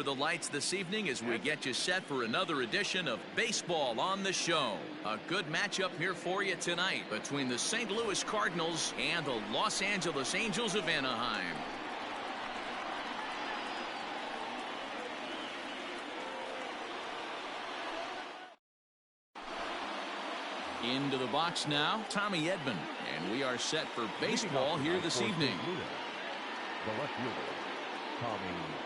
The lights this evening as we get you set for another edition of Baseball on the Show. A good matchup here for you tonight between the St. Louis Cardinals and the Los Angeles Angels of Anaheim. Into the box now, Tommy Edman, and we are set for baseball here this evening. The left fielder, Tommy Edman.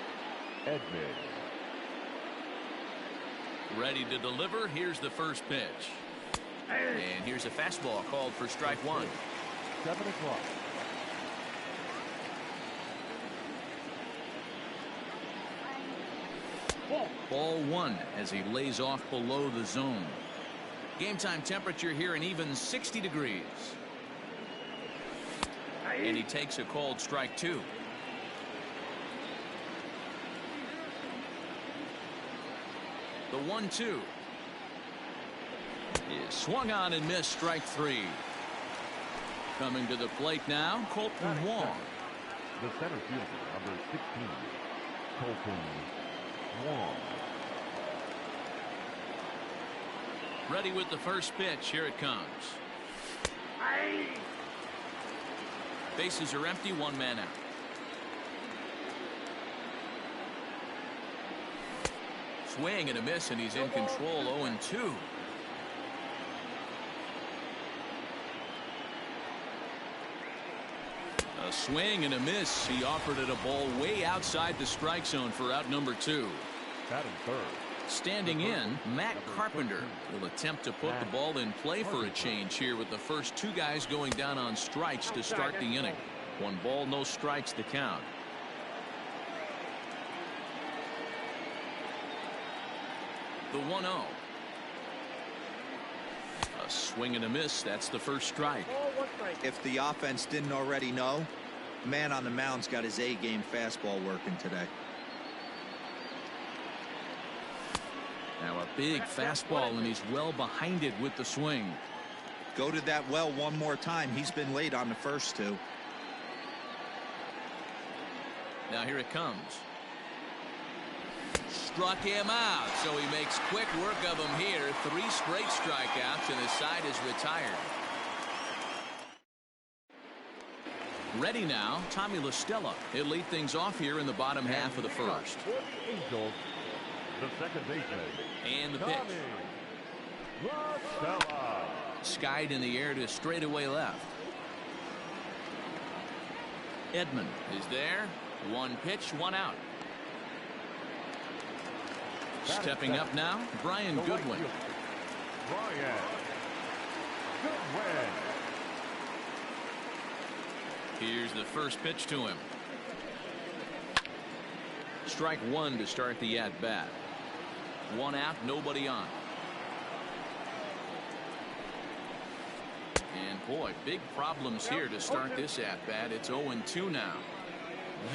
Ready to deliver. Here's the first pitch. And here's a fastball called for strike one. 7 o'clock. Ball one as he lays off below the zone. Game time temperature here an even 60 degrees. And he takes a called strike two. The 1-2 is swung on and missed, strike three. Coming to the plate now, Colton Wong. The center fielder, number 16, Colton Wong. Ready with the first pitch. Here it comes. Bases are empty, one man out. Swing and a miss, and he's in control. 0-2. A swing and a miss. He offered it a ball way outside the strike zone for out number two. Batting third. Standing in, Matt Carpenter will attempt to put the ball in play for a change here with the first two guys going down on strikes to start the inning. 1 ball, no strikes to count. The 1-0. A swing and a miss. That's the first strike. If the offense didn't already know, the man on the mound's got his A-game fastball working today. Now a big fastball, and he's well behind it with the swing. Go to that well one more time. He's been late on the first two. Now here it comes. Struck him out, so he makes quick work of him here. 3 straight strikeouts, and his side is retired. Ready now, Tommy La Stella. He'll lead things off here in the bottom half of the first. Angels, the second baseman. And the pitch. Skied in the air to straightaway left. Edman is there. 1 pitch, 1 out. Stepping up now, Brian Goodwin. Brian Goodwin. Here's the first pitch to him. Strike one to start the at-bat. 1 out, nobody on. And boy, big problems here to start this at-bat. It's 0-2 now.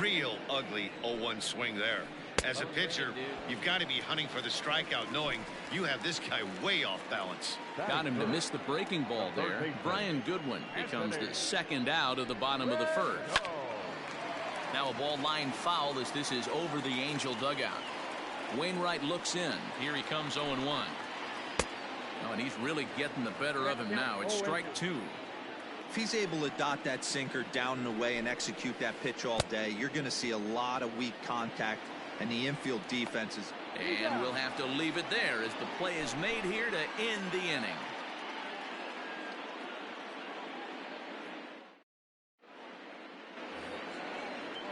Real ugly 0-1 swing there. As a pitcher, you've got to be hunting for the strikeout, knowing you have this guy way off balance. Got him to miss the breaking ball there. Brian Goodwin becomes the second out of the bottom of the first. Now a ball line foul as this is over the Angel dugout. Wainwright looks in. Here he comes 0-1. Oh, and he's really getting the better of him now. It's strike two. If he's able to dot that sinker down and away and execute that pitch all day, you're going to see a lot of weak contact, and the infield defenses. And we'll have to leave it there as the play is made here to end the inning.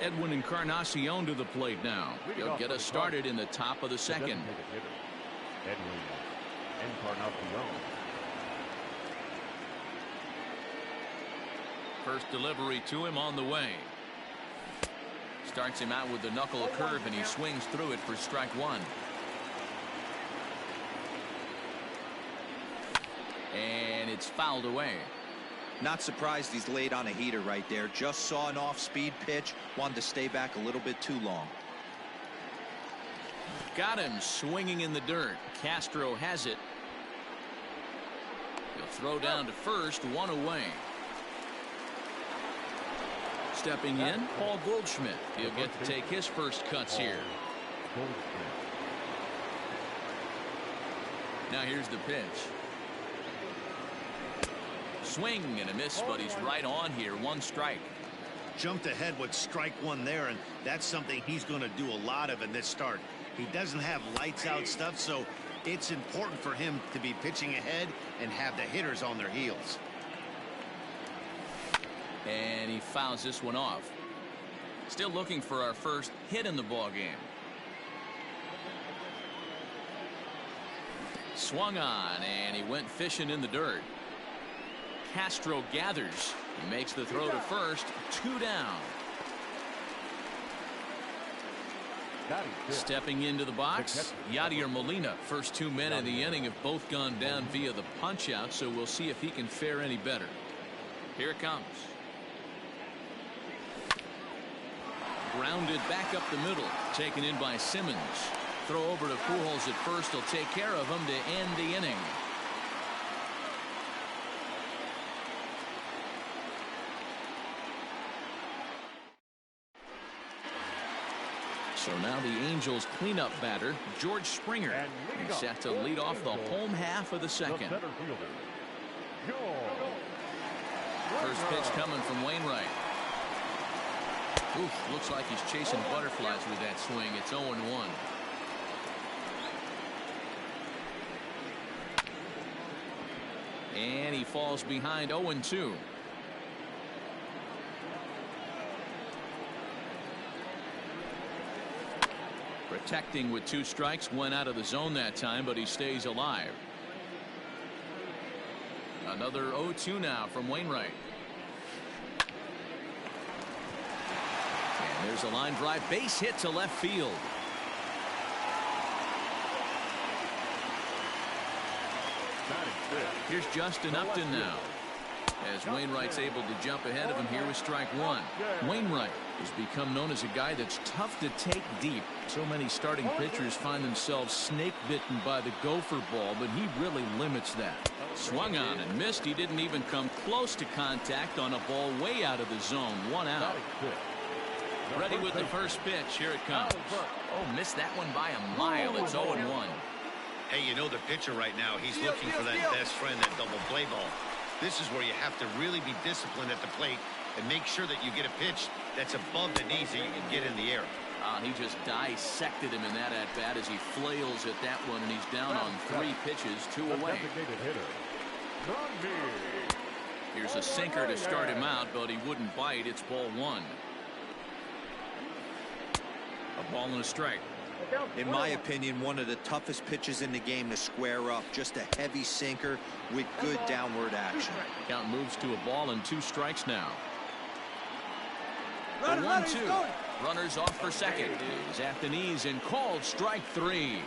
Edwin Encarnacion to the plate now. He'll get us started in the top of the second. Edwin Encarnacion. First delivery to him on the way. Starts him out with the knuckle curve, and he swings through it for strike one. And it's fouled away. Not surprised he's laid on a heater right there. Just saw an off-speed pitch. Wanted to stay back a little bit too long. Got him swinging in the dirt. Castro has it. He'll throw down to first, 1 away. Stepping in, Paul Goldschmidt. He'll get to take his first cuts here. Now here's the pitch. Swing and a miss, but he's right on here. One strike. Jumped ahead with strike one there, and that's something he's going to do a lot of in this start. He doesn't have lights out stuff, so it's important for him to be pitching ahead and have the hitters on their heels. And he fouls this one off. Still looking for our first hit in the ball game. Swung on, and he went fishing in the dirt. Castro gathers. He makes the throw to first. 2 down. Stepping into the box, Yadier Molina. First 2 men in the inning have both gone down via the punch out, so we'll see if he can fare any better. Here it comes. Grounded back up the middle, taken in by Simmons. Throw over to Pujols at first. He'll take care of him to end the inning. So now the Angels cleanup batter, George Springer. He's set to lead off the home half of the second. First pitch coming from Wainwright. Oof, looks like he's chasing butterflies with that swing. It's 0-1. And he falls behind 0-2. Protecting with 2 strikes, went out of the zone that time, but he stays alive. Another 0-2 now from Wainwright. And there's a line drive, base hit to left field. Here's Justin Upton now, as Wainwright's able to jump ahead of him here with strike 1. Wainwright has become known as a guy that's tough to take deep. So many starting pitchers find themselves snake bitten by the gopher ball, but he really limits that. Swung on and missed. He didn't even come close to contact on a ball way out of the zone. 1 out. Ready with the first pitch. Here it comes. Oh, missed that one by a mile. It's 0-1. Hey, you know the pitcher right now, he's looking for that best friend, that double play ball. This is where you have to really be disciplined at the plate and make sure that you get a pitch that's above the knees that you can get in the air. He just dissected him in that at-bat as he flails at that one, and he's down on 3 pitches, 2 away. Here's a sinker to start him out, but he wouldn't bite. It's ball 1. A ball and a strike. In my opinion, one of the toughest pitches in the game to square up. Just a heavy sinker with good downward action. Count moves to a ball and 2 strikes now. 1-2. Runners off for second. He's at the knees and called strike 3.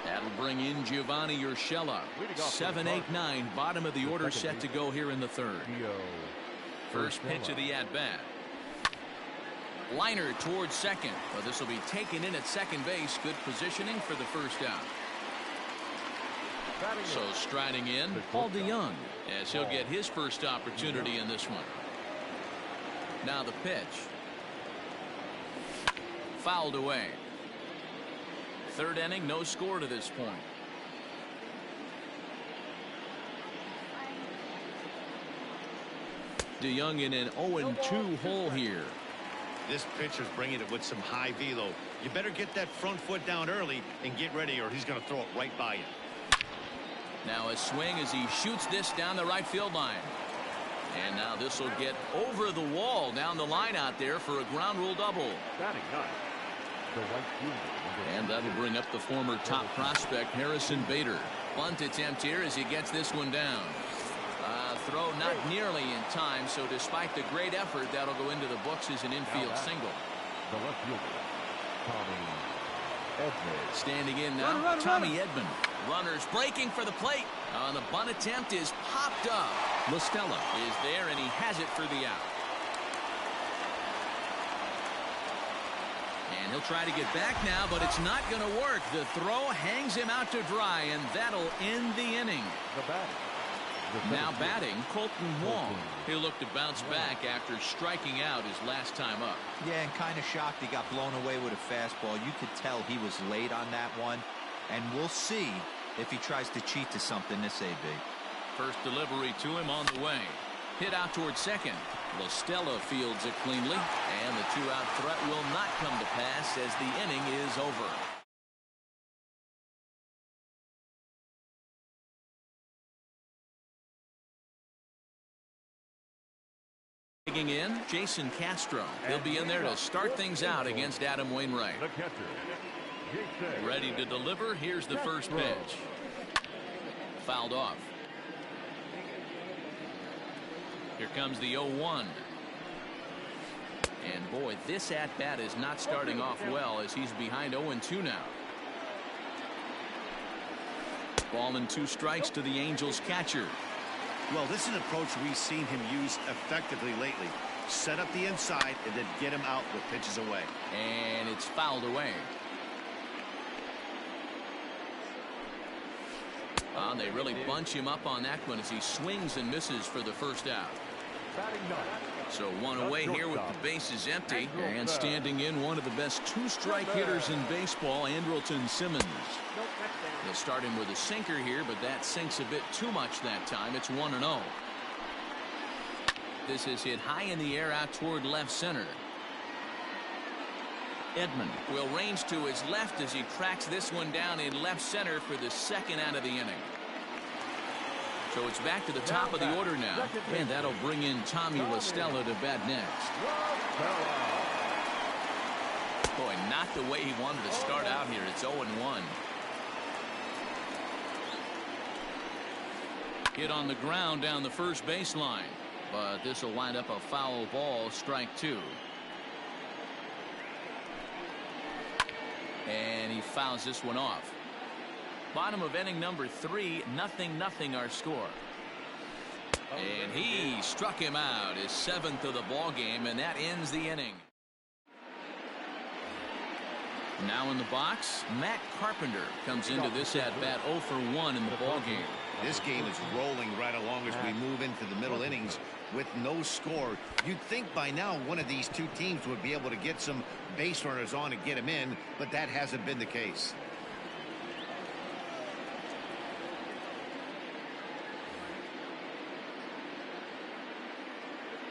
That'll bring in Giovanni Urshela. 7, 8, 9. Bottom of the order set to go here in the 3rd. First pitch of the at-bat. Liner towards second. Well, this will be taken in at second base. Good positioning for the first out. So striding in, Paul DeYoung, as he'll get his first opportunity in this one. Now the pitch. Fouled away. 3rd inning, no score to this point. DeYoung in an 0-2 hole here. This pitcher's bringing it with some high velo. You better get that front foot down early and get ready, or he's going to throw it right by you. Now a swing as he shoots this down the right field line. And now this will get over the wall down the line out there for a ground rule double. And that'll bring up the former top prospect Harrison Bader. Bunt attempt here as he gets this one down. Throw not nearly in time, so despite the great effort, that'll go into the books as an infield single. The left fielder, Tommy Edman. Standing in now, Tommy Edman. Runners breaking for the plate. The bunt attempt is popped up. La Stella is there, and he has it for the out. And he'll try to get back now, but it's not going to work. The throw hangs him out to dry, and that'll end the inning. The batter, Now batting, Colton Wong. He'll look to bounce back after striking out his last time up. Yeah, and kind of shocked he got blown away with a fastball. You could tell he was late on that one. And we'll see if he tries to cheat to something this AB. First delivery to him on the way. Hit out towards second. LaStella fields it cleanly. And the two-out threat will not come to pass as the inning is over. In Jason Castro. He'll be in there to start things out against Adam Wainwright. Ready to deliver. Here's the first pitch. Fouled off. Here comes the 0-1. And boy, this at-bat is not starting off well as he's behind 0-2 now. Ball and 2 strikes to the Angels catcher. Well, this is an approach we've seen him use effectively lately. Set up the inside and then get him out with pitches away. And it's fouled away. They really bunch him up on that one as he swings and misses for the first out. So one away here with the bases empty. And standing in, one of the best 2-strike hitters in baseball, Andrelton Simmons. They'll start him with a sinker here, but that sinks a bit too much that time. It's 1-0. This is hit high in the air out toward left center. Edman will range to his left as he tracks this one down in left center for the second out of the inning. So it's back to the top of the order now, and that'll bring in Tommy LaStella to bat next. Boy, not the way he wanted to start out here. It's 0-1. Hit on the ground down the first baseline, but this will wind up a foul ball, strike 2. And he fouls this one off. Bottom of inning number 3, 0-0 our score. And he struck him out, his 7th of the ball game, and that ends the inning. Now in the box, Matt Carpenter comes into this at bat 0 for 1 in the ball game. This game is rolling right along as we move into the middle innings with no score. You'd think by now one of these two teams would be able to get some base runners on and get them in, but that hasn't been the case.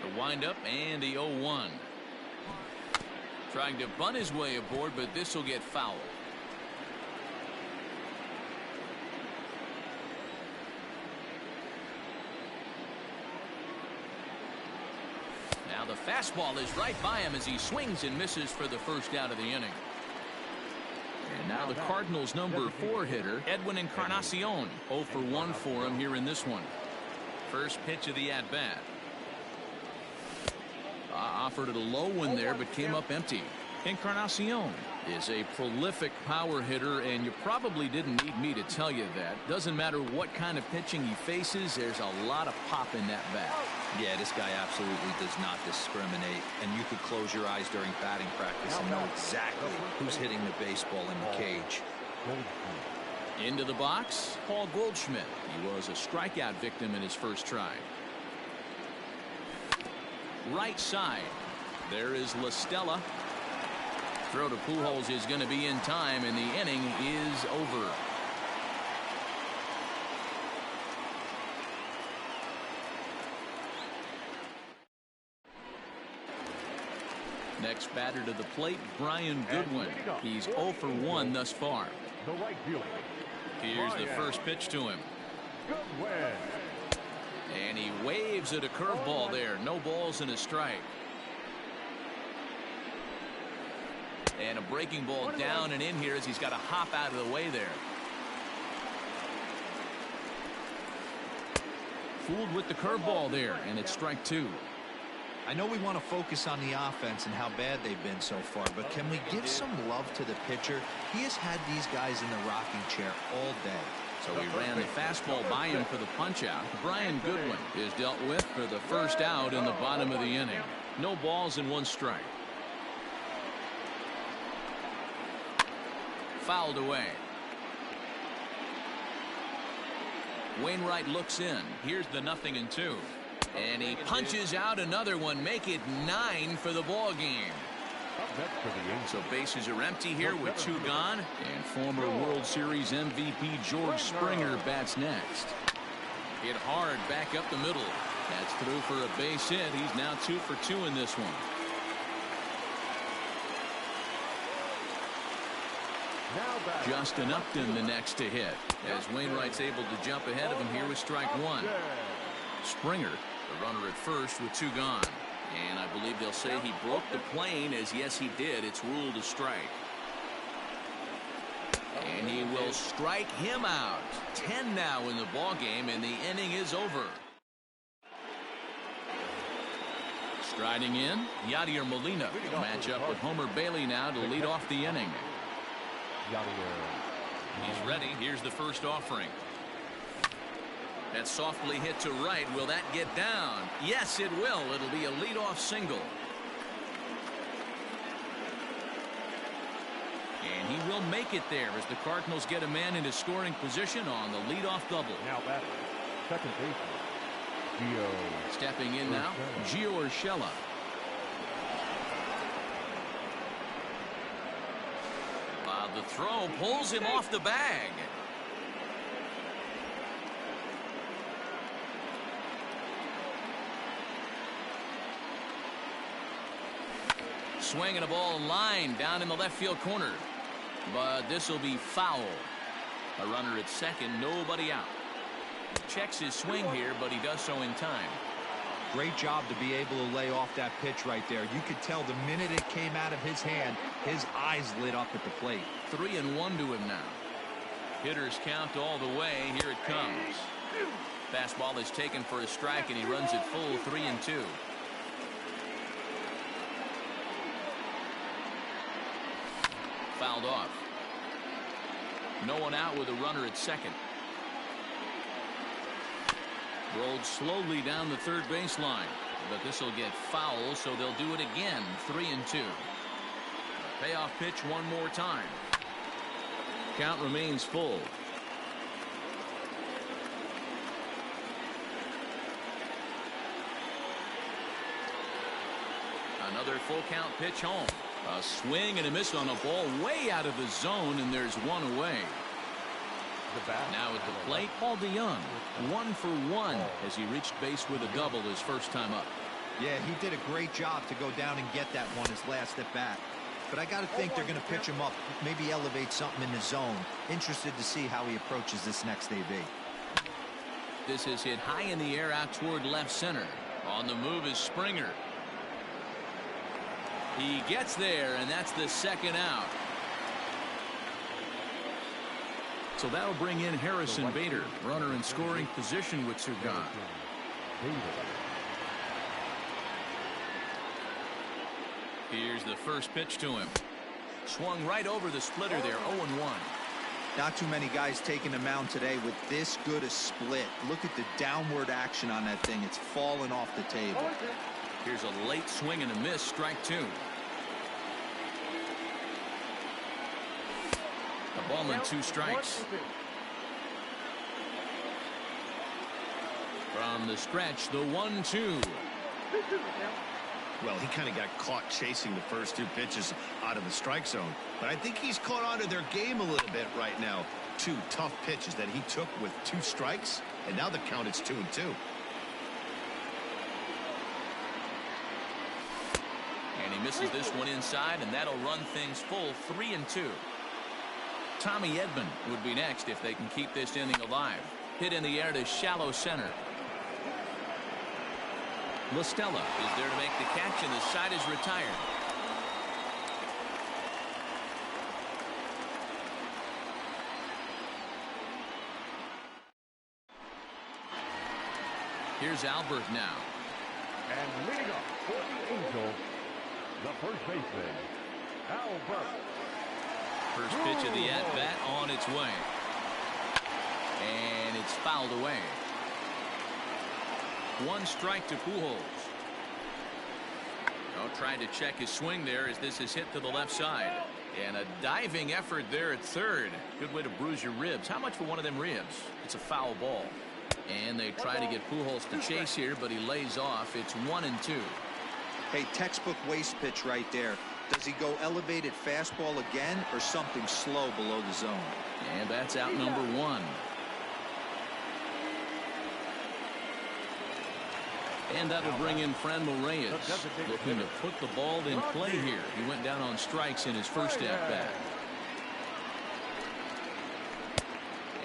The windup and the 0-1. Trying to bunt his way aboard, but this will get fouled. Now the fastball is right by him as he swings and misses for the first out of the inning. And now the Cardinals' number 4 hitter, Edwin Encarnacion. 0 for 1 for him here in this one. First pitch of the at-bat. Offered it a low one there, but came up empty. Encarnacion is a prolific power hitter, and you probably didn't need me to tell you that. Doesn't matter what kind of pitching he faces, there's a lot of pop in that bat. Yeah, this guy absolutely does not discriminate, and you could close your eyes during batting practice and know exactly who's hitting the baseball in the cage. Into the box, Paul Goldschmidt. He was a strikeout victim in his first try. Right side. There is LaStella. Throw to Pujols is going to be in time, and the inning is over. Next batter to the plate, Brian Goodwin. He's 0 for 1 thus far. Here's the first pitch to him. And he waves at a curveball there. No balls and a strike. And a breaking ball down and in here as he's got to hop out of the way there. Fooled with the curveball there, and it's strike 2. I know we want to focus on the offense and how bad they've been so far, but can we give some love to the pitcher? He has had these guys in the rocking chair all day. So he ran the fastball by him for the punch-out. Brian Goodwin is dealt with for the first out in the bottom of the inning. No balls and 1 strike. Fouled away. Wainwright looks in. Here's the 0-2. And he punches out another one. Make it 9 for the ball game. So bases are empty here with 2 gone. And former World Series MVP George Springer bats next. Hit hard back up the middle. That's through for a base hit. He's now 2 for 2 in this one. Justin Upton the next to hit, as Wainwright's able to jump ahead of him here with strike 1. Springer, the runner at first with 2 gone. And I believe they'll say he broke the plane, as yes he did. It's ruled a strike. And he will strike him out. 10 now in the ball game, and the inning is over. Striding in, Yadier Molina will match up with Homer Bailey now to lead off the inning. He's ready. Here's the first offering. That's softly hit to right. Will that get down? Yes, it will. It'll be a leadoff single. And he will make it there as the Cardinals get a man into scoring position on the leadoff double. Now batting, second baseman, Gio. Stepping in now, Gio Urshela. The throw pulls him off the bag. Swinging a ball line down in the left field corner. But this will be foul. A runner at second, nobody out. Checks his swing here, but he does so in time. Great job to be able to lay off that pitch right there. You could tell the minute it came out of his hand, his eyes lit up at the plate. 3-1 to him now. Hitters count all the way. Here it comes. Fastball is taken for a strike, and he runs it full. 3-2. Fouled off. No one out with a runner at second. Rolled slowly down the third baseline, but this will get foul, so they'll do it again. 3-2. Payoff pitch one more time. Count remains full. Another full count pitch home. A swing and a miss on a ball way out of the zone, and there's one away. Now at the plate, Paul DeYoung, 1 for 1 as he reached base with a double his first time up. Yeah, he did a great job to go down and get that one his last at bat. But I got to think they're going to pitch him up, maybe elevate something in the zone. Interested to see how he approaches this next AB. This is hit high in the air out toward left center. On the move is Springer. He gets there, and that's the second out. So that'll bring in Harrison Bader, runner in scoring position with 2 gone. Here's the first pitch to him. Swung right over the splitter there. 0-1. Not too many guys taking the mound today with this good a split. Look at the downward action on that thing. It's falling off the table. Here's a late swing and a miss. Strike 2. A ball and 2 strikes. From the stretch, the 1-2. Well, he kind of got caught chasing the first 2 pitches out of the strike zone. But I think he's caught onto their game a little bit right now. 2 tough pitches that he took with 2 strikes. And now the count is 2-2. And he misses this one inside, and that'll run things full. 3-2. Tommy Edman would be next if they can keep this inning alive. Hit in the air to shallow center. La Stella is there to make the catch, and the side is retired. Here's Albert now. And leading up for the Angels, the first baseman, Albert. First pitch of the at-bat on its way. And it's fouled away. 1 strike to Pujols. Oh, trying to check his swing there as this is hit to the left side. And a diving effort there at third. Good way to bruise your ribs. How much for one of them ribs? It's a foul ball. And they try to get Pujols to chase here, but he lays off. It's 1-2. Hey, textbook waste pitch right there. Does he go elevated fastball again or something slow below the zone? And that's out number one. And that'll bring in Franmil Reyes, looking to put the ball in play here. He went down on strikes in his first at-bat.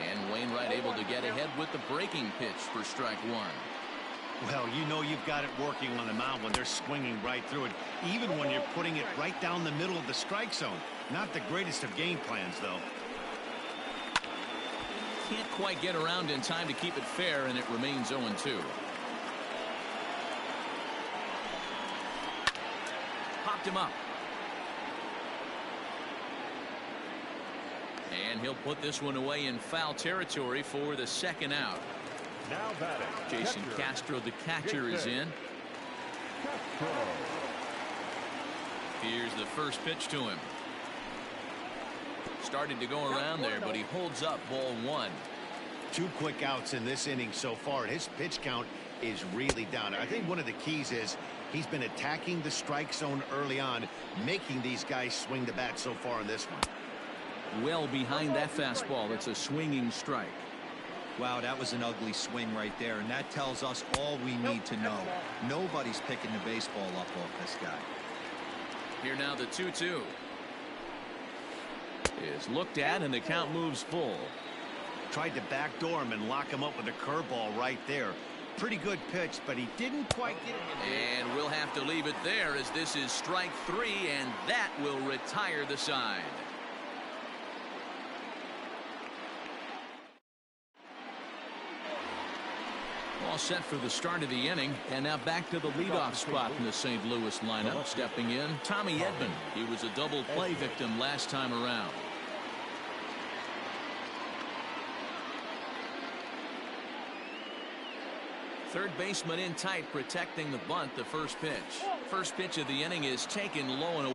And Wainwright able to get ahead with the breaking pitch for strike one. Well, you know you've got it working on the mound when they're swinging right through it, even when you're putting it right down the middle of the strike zone. Not the greatest of game plans, though. Can't quite get around in time to keep it fair, and it remains 0-2. Popped him up. And he'll put this one away in foul territory for the second out. Now batting, Jason Castro, the catcher, is in. Here's the first pitch to him. Started to go around there, but he holds up ball one. 2 quick outs in this inning so far, and his pitch count is really down. I think one of the keys is he's been attacking the strike zone early on, making these guys swing the bat so far in this one. Well behind that fastball. It's a swinging strike. Wow, that was an ugly swing right there, and that tells us all we need to know. Nobody's picking the baseball up off this guy. Here now the 2-2 is looked at, and the count moves full. Tried to backdoor him and lock him up with a curveball right there. Pretty good pitch, but he didn't quite get it. And we'll have to leave it there, as this is strike 3, and that will retire the side. All set for the start of the inning, and now back to the leadoff spot in the St. Louis lineup. Stepping in, Tommy Edman. He was a double play victim last time around. Third baseman in tight, protecting the bunt. The first pitch. First pitch of the inning is taken low and away.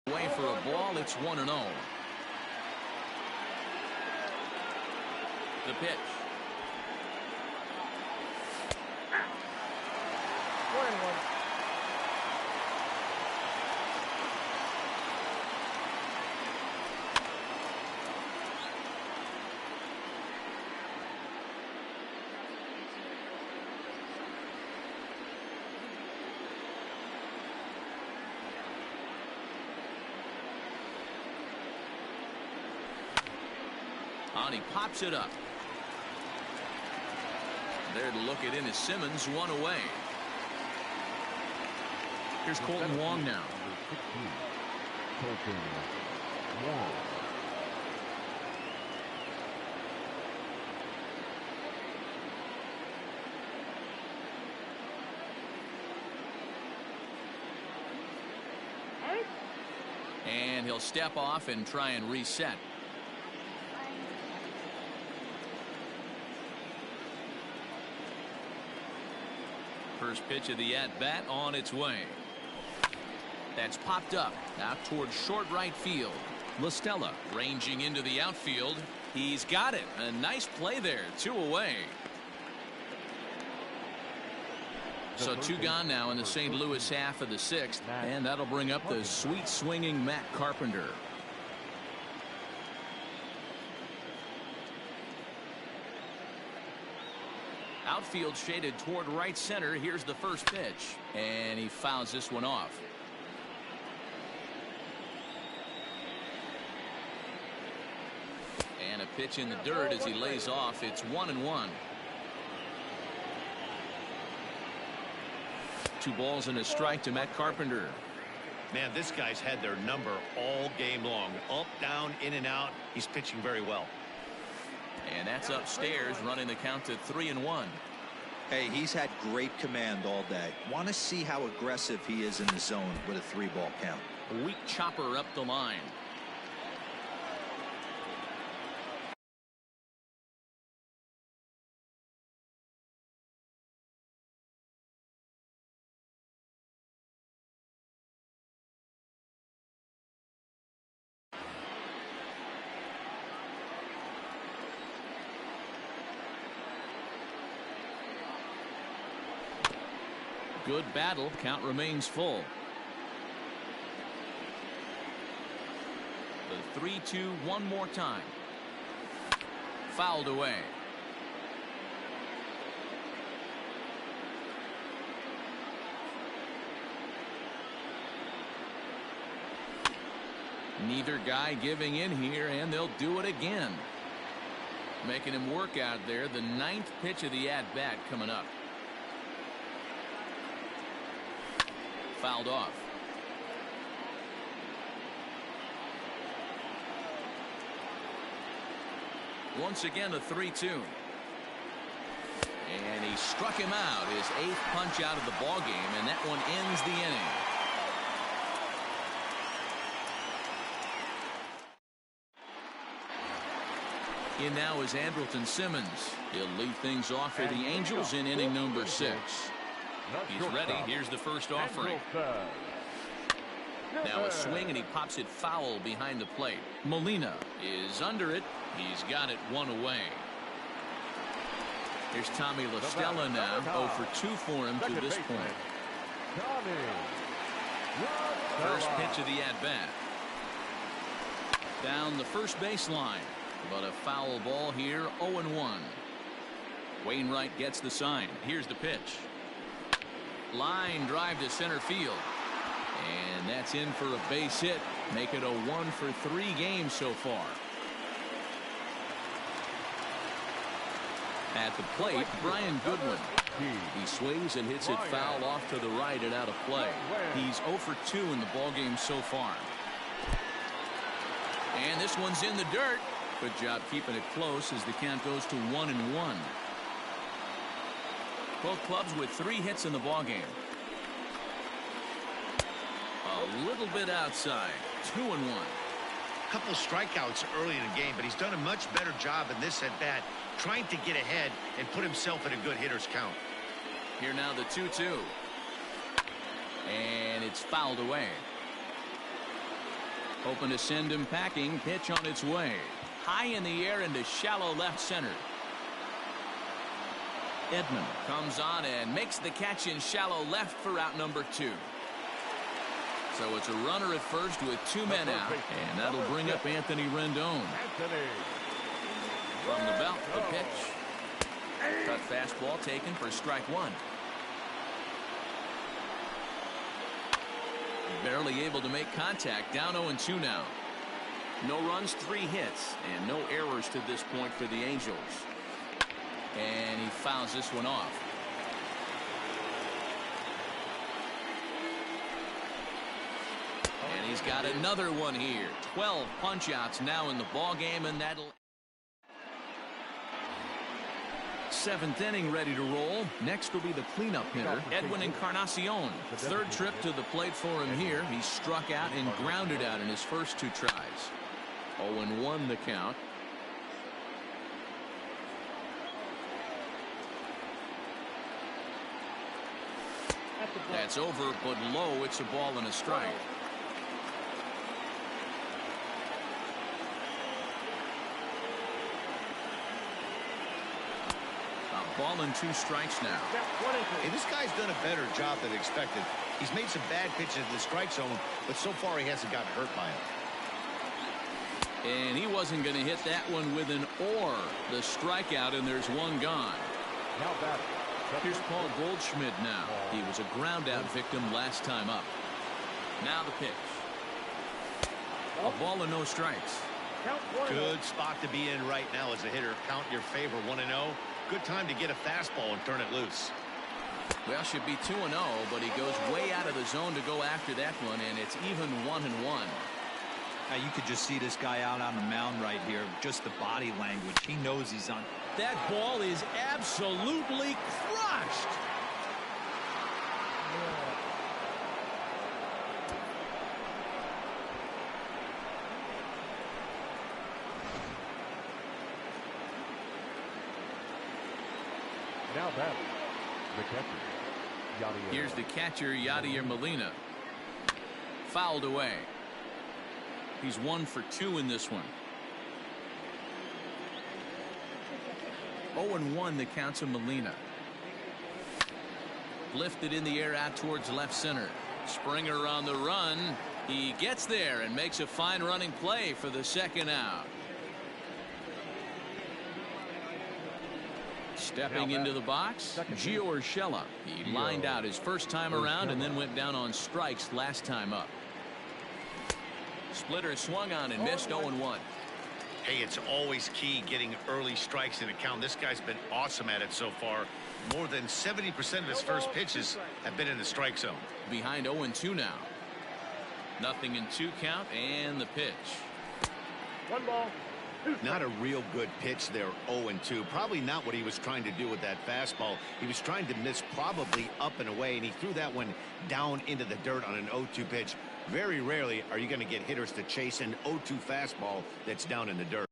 Away for a ball. It's 1-0. The pitch. draw, and he pops it up. There to look it in is Simmons, one away. Here's Colton Wong now. Colton Wong. And he'll step off and try and reset. First pitch of the at-bat on its way. That's popped up out towards short right field. LaStella ranging into the outfield. He's got it. A nice play there. 2 away. So 2 gone now in the St. Louis half of the 6th, and that'll bring up the sweet swinging Matt Carpenter. Outfield shaded toward right center. Here's the first pitch, and he fouls this one off. And a pitch in the dirt as he lays off. It's 1-1. 2 balls and a strike to Matt Carpenter. Man, this guy's had their number all game long. Up, down, in and out. He's pitching very well. And that's upstairs, running the count to 3-1. Hey, he's had great command all day. Want to see how aggressive he is in the zone with a 3-ball count. A weak chopper up the line. Good battle. Count remains full. The 3-2 one more time. Fouled away. Neither guy giving in here, and they'll do it again. Making him work out there. The 9th pitch of the at-bat coming up. Fouled off. Once again a 3-2. And he struck him out, his 8th punch out of the ball game, and that one ends the inning. In now is Andrelton Simmons. He'll lead things off for the Angels in inning number 6. He's ready. Here's the first offering. Now a swing, and he pops it foul behind the plate. Molina is under it. He's got it 1 away. Here's Tommy LaStella now. 0 for 2 for him to this point. First pitch of the at-bat. Down the first baseline. But a foul ball here. 0-1. Wainwright gets the sign. Here's the pitch. Line drive to center field. And that's in for a base hit. Make it a 1 for 3 games so far. At the plate, Brian Goodwin. He swings and hits it foul off to the right and out of play. He's 0 for 2 in the ballgame so far. And this one's in the dirt. Good job keeping it close as the count goes to 1-1. Both clubs with 3 hits in the ballgame. A little bit outside. 2-1. Couple strikeouts early in the game, but he's done a much better job in this at bat, trying to get ahead and put himself in a good hitter's count. Here now the 2-2. And it's fouled away. Hoping to send him packing. Pitch on its way. High in the air into shallow left center. Edman comes on and makes the catch in shallow left for out number 2. So it's a runner at first with 2 men out, and that'll bring up Anthony Rendon. From the belt, the pitch. Cut fastball taken for strike 1. Barely able to make contact. Down 0-2 now. No runs, 3 hits, and no errors to this point for the Angels. And he fouls this one off. And he's got another one here. 12 punch-outs now in the ballgame, and that'll... 7th inning ready to roll. Next will be the cleanup hitter, Edwin Encarnacion. 3rd trip to the plate for him here. He struck out and grounded out in his first 2 tries. 0-1 the count. That's over, but low. It's a ball and a strike. A ball and 2 strikes now. Hey, this guy's done a better job than expected. He's made some bad pitches in the strike zone, but so far he hasn't gotten hurt by it. And he wasn't going to hit that one with an or. The strikeout, and there's 1 gone. Now batter. Here's Paul Goldschmidt now. He was a ground-out victim last time up. Now the pitch. A ball and no strikes. Good spot to be in right now as a hitter. Count your favor, 1-0. Good time to get a fastball and turn it loose. Well, should be 2-0, but he goes way out of the zone to go after that one, and it's even 1-1. Now you could just see this guy out on the mound right here. Just the body language. He knows he's on. That ball is absolutely crushed. Now batter. The catcher, Yadier. Here's the catcher, Yadier Molina. Fouled away. He's 1 for 2 in this one. 0-1 the count to Molina. Lifted in the air out towards left center. Springer on the run. He gets there and makes a fine running play for the 2nd out. Stepping into the box, Gio Urshela. He lined out his first time around and then went down on strikes last time up. Splitter swung on and missed. 0-1. Hey, it's always key getting early strikes in a count. This guy's been awesome at it so far. More than 70% of his first pitches have been in the strike zone. Behind 0-2 now. 0-2 count and the pitch. 1 ball. Not a real good pitch there, 0-2. Probably not what he was trying to do with that fastball. He was trying to miss probably up and away, and he threw that one down into the dirt on an 0-2 pitch. Very rarely are you going to get hitters to chase an 0-2 fastball that's down in the dirt.